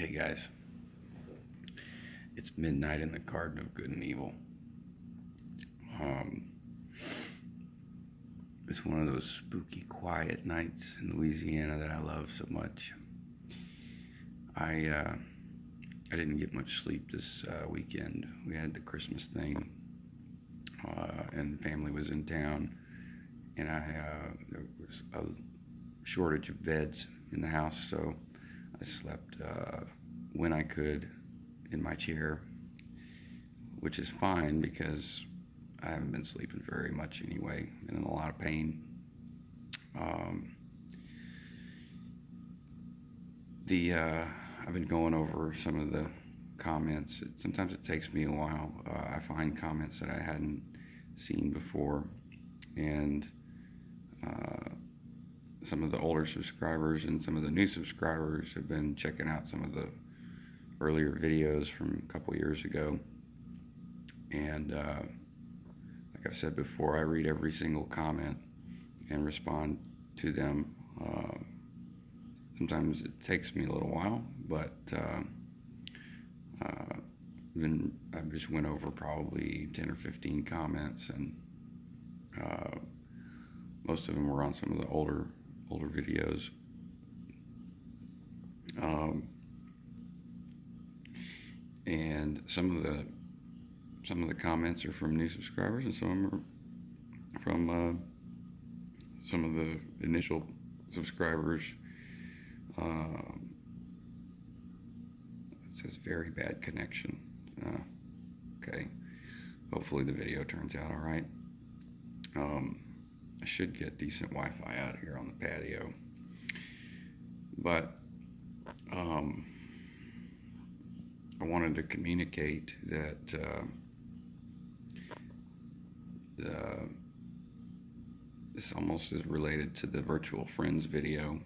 Hey guys, it's midnight in the Garden of Good and Evil. Um, it's one of those spooky, quiet nights in Louisiana that I love so much. I didn't get much sleep this weekend. We had the Christmas thing, and family was in town, and there was a shortage of beds in the house, so I slept when I could in my chair, which is fine because I haven't been sleeping very much anyway, and in a lot of pain. Um, I've been going over some of the comments. Sometimes it takes me a while. I find comments that I hadn't seen before, and uh, some of the older subscribers and some of the new subscribers have been checking out some of the earlier videos from a couple years ago. And like I've said before, I read every single comment and respond to them. Sometimes it takes me a little while, but I just went over probably 10 or 15 comments, and most of them were on some of the older videos. And some of the comments are from new subscribers, and some are from some of the initial subscribers. It says very bad connection. Okay, hopefully the video turns out all right. I should get decent Wi-Fi out here on the patio, but I wanted to communicate that this almost is related to the virtual friends video.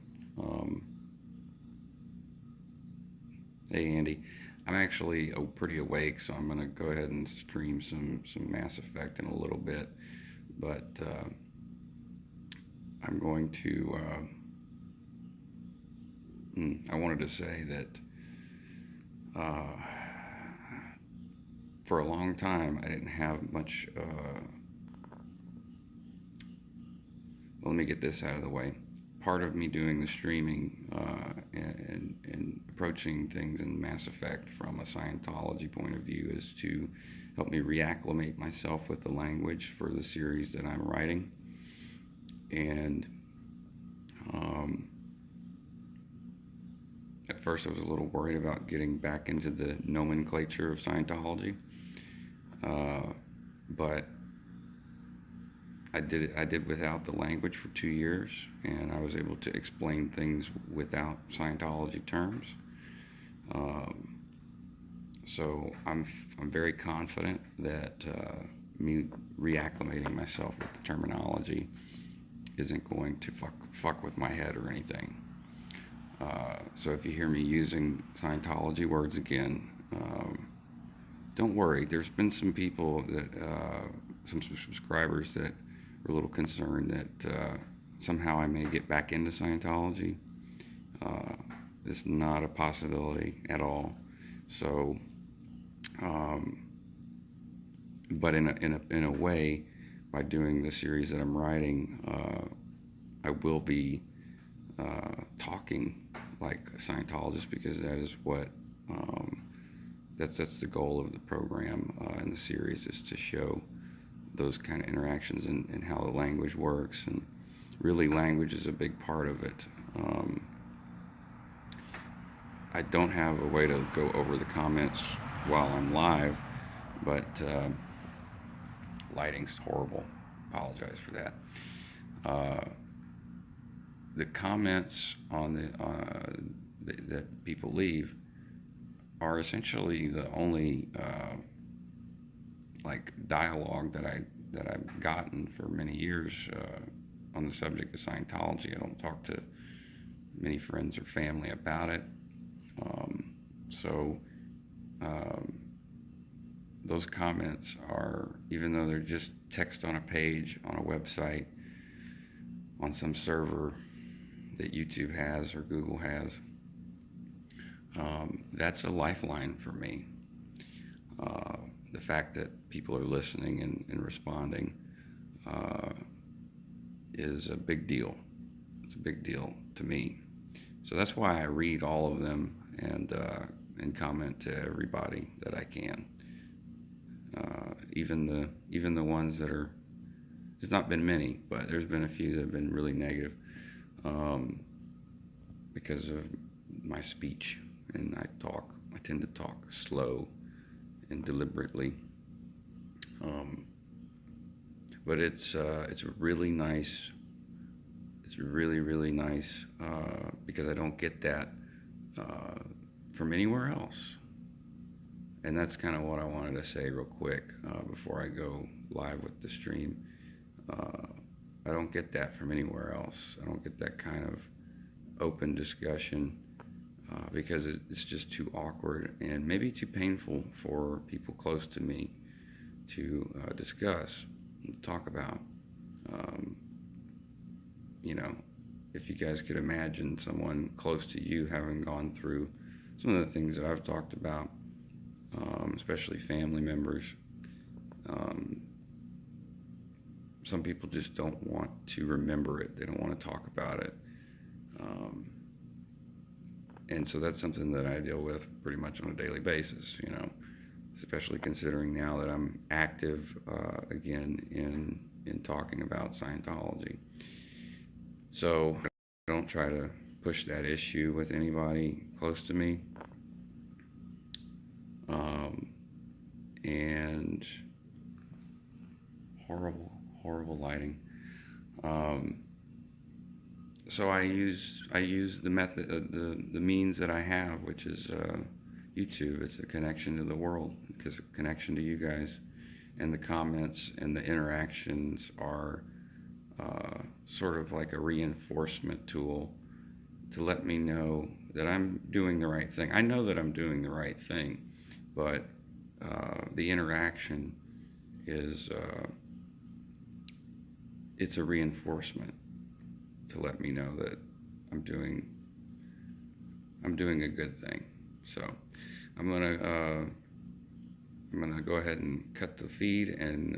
Hey Andy, I'm actually pretty awake, so I'm going to go ahead and stream some Mass Effect in a little bit, but I'm going to I wanted to say that for a long time I didn't have much well, let me get this out of the way. Part of me doing the streaming and approaching things in Mass Effect from a Scientology point of view is to help me reacclimate myself with the language for the series that I'm writing. And at first I was a little worried about getting back into the nomenclature of Scientology, but I did without the language for 2 years, and I was able to explain things without Scientology terms. So I'm very confident that me reacclimating myself with the terminology isn't going to fuck with my head or anything. So if you hear me using Scientology words again, don't worry. There's been some people that some subscribers that are a little concerned that somehow I may get back into Scientology. It's not a possibility at all. So, but in a way, by doing the series that I'm writing, I will be talking like a Scientologist, because that is what that's the goal of the program in the series, is to show those kind of interactions and how the language works. And really, language is a big part of it. I don't have a way to go over the comments while I'm live, but lighting's horrible. Apologize for that. The comments on that people leave are essentially the only like dialogue that I've gotten for many years on the subject of Scientology. I don't talk to many friends or family about it. So those comments are, even though they're just text on a page on a website on some server that YouTube has or Google has, That's a lifeline for me. The fact that people are listening and responding uh, is a big deal. It's a big deal to me. So that's why I read all of them and comment to everybody that I can. Even the ones that are, there's not been many, but there's been a few that have been really negative um, because of my speech, and I tend to talk slow and deliberately. Um, but it's really nice. It's really nice because I don't get that uh, from anywhere else. And that's kind of what I wanted to say real quick before I go live with the stream. Uh, I don't get that from anywhere else. I don't get that kind of open discussion because it's just too awkward and maybe too painful for people close to me to discuss and talk about. Um, you know, if you guys could imagine someone close to you having gone through some of the things that I've talked about, especially family members. Um, some people just don't want to remember it. They don't want to talk about it. Um, and so that's something that I deal with pretty much on a daily basis, especially considering now that I'm active again in talking about Scientology. So I don't try to push that issue with anybody close to me. And horrible lighting. So I use the method, the means that I have, which is YouTube. It's a connection to the world, because a connection to you guys, and the comments and the interactions are sort of like a reinforcement tool to let me know that I'm doing the right thing. I know that I'm doing the right thing, but the interaction is it's a reinforcement to let me know that I'm doing a good thing. So I'm gonna go ahead and cut the feed, and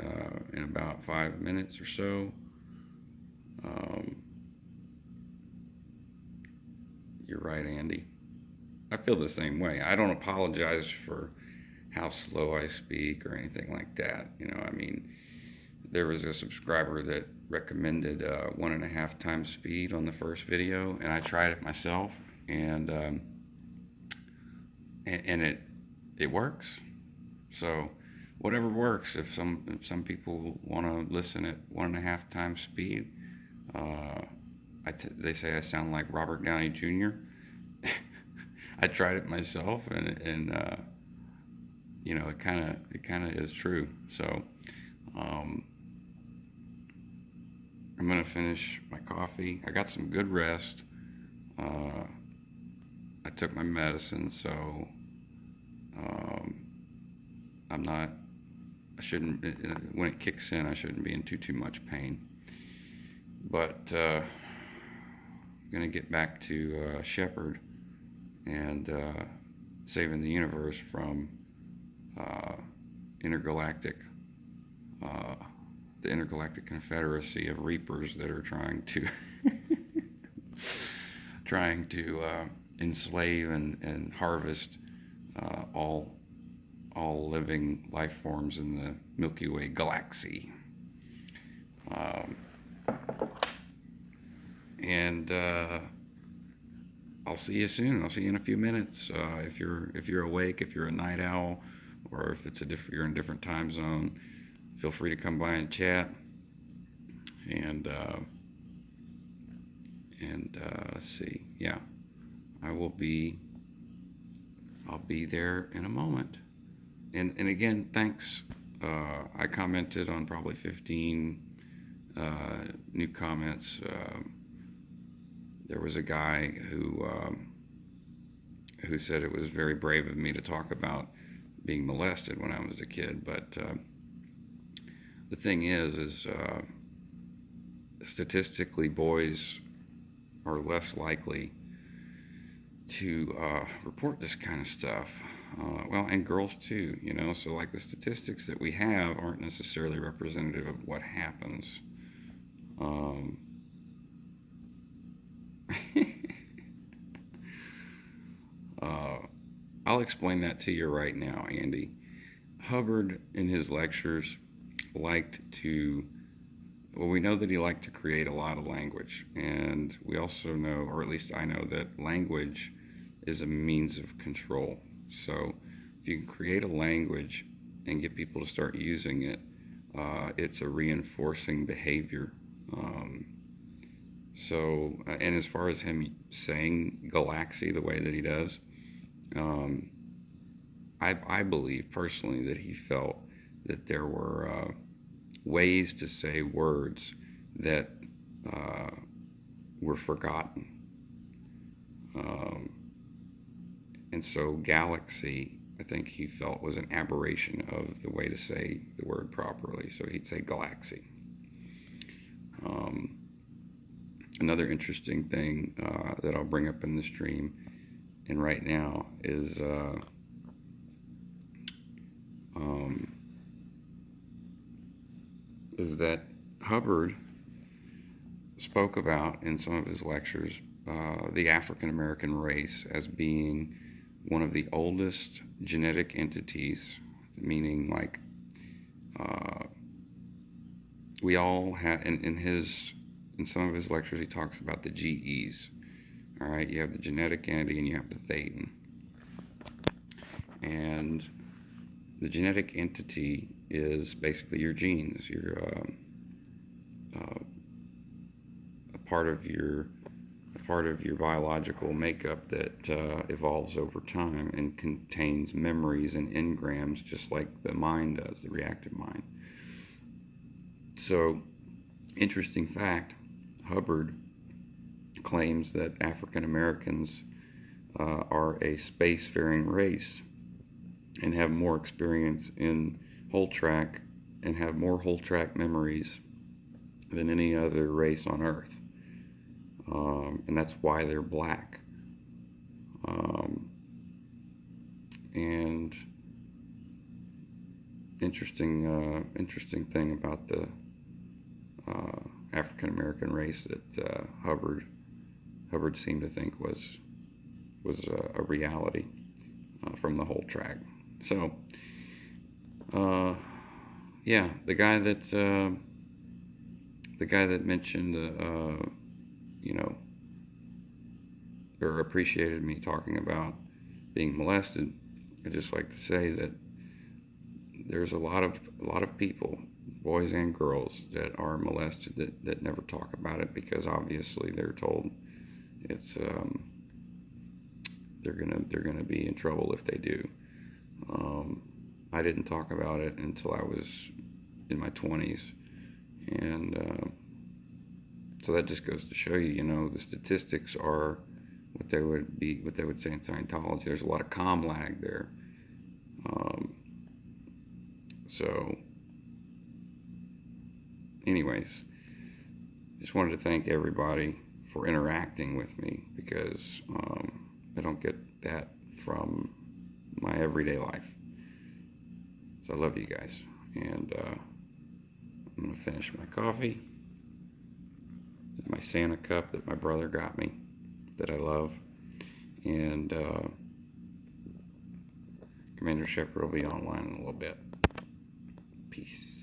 in about 5 minutes or so. You're right, Andy. I feel the same way. I don't apologize for how slow I speak or anything like that. I mean, there was a subscriber that recommended 1.5 times speed on the first video, and I tried it myself, and it works. So whatever works. If some people want to listen at 1.5 times speed, they say I sound like Robert Downey Jr. I tried it myself, and it kind of is true. So I'm gonna finish my coffee. I got some good rest. I took my medicine, so I'm not. I shouldn't. When it kicks in, I shouldn't be in too much pain. But I'm gonna get back to Shepherd and saving the universe from intergalactic, the intergalactic confederacy of reapers that are trying to enslave and harvest all living life forms in the Milky Way galaxy. And I'll see you soon. I'll see you in a few minutes. If you're awake, if you're a night owl, or if you're in a different time zone, feel free to come by and chat. And let's see. Yeah, I'll be there in a moment. And again, thanks. I commented on probably 15 new comments. There was a guy who said it was very brave of me to talk about being molested when I was a kid, but the thing is statistically, boys are less likely report this kind of stuff. Well, and girls too, you know. So like the statistics that we have aren't necessarily representative of what happens. Um, uh, I'll explain that to you right now, Andy. Hubbard, in his lectures, liked to, well, we know that he liked to create a lot of language. And we also know, or at least I know, that language is a means of control. So if you can create a language and get people to start using it, it's a reinforcing behavior. And as far as him saying galaxy the way that he does, um, I believe personally that he felt that there were ways to say words that uh, were forgotten. Um, and so galaxy, I think he felt was an aberration of the way to say the word properly. So he'd say galaxy. Um, Another interesting thing that I'll bring up in the stream and right now um, is that Hubbard spoke about in some of his lectures the African American race as being one of the oldest genetic entities, meaning like we all have in some of his lectures he talks about the GEs. All right, you have the genetic entity and you have the Theta. And the genetic entity is basically your genes, a part of your biological makeup that evolves over time and contains memories and engrams, just like the mind does, the reactive mind. So, interesting fact: Hubbard claims that African Americans are a spacefaring race and have more experience in whole track and have more whole track memories than any other race on Earth. And that's why they're black. And interesting thing about the African American race that Hubbard seemed to think was a reality from the whole track. So, yeah, the guy that mentioned, you know, or appreciated me talking about being molested, I'd just like to say that there's a lot of people, boys and girls, that are molested that never talk about it because obviously they're told it's they're gonna be in trouble if they do. I didn't talk about it until I was in my 20s, and so that just goes to show you, you know, the statistics are what they would say in Scientology. There's a lot of comm lag there. So, anyways, just wanted to thank everybody for interacting with me because I don't get that from my everyday life. So I love you guys, and I'm gonna finish my coffee. This is my Santa cup that my brother got me, that I love, and Commander Shepard will be online in a little bit. Peace.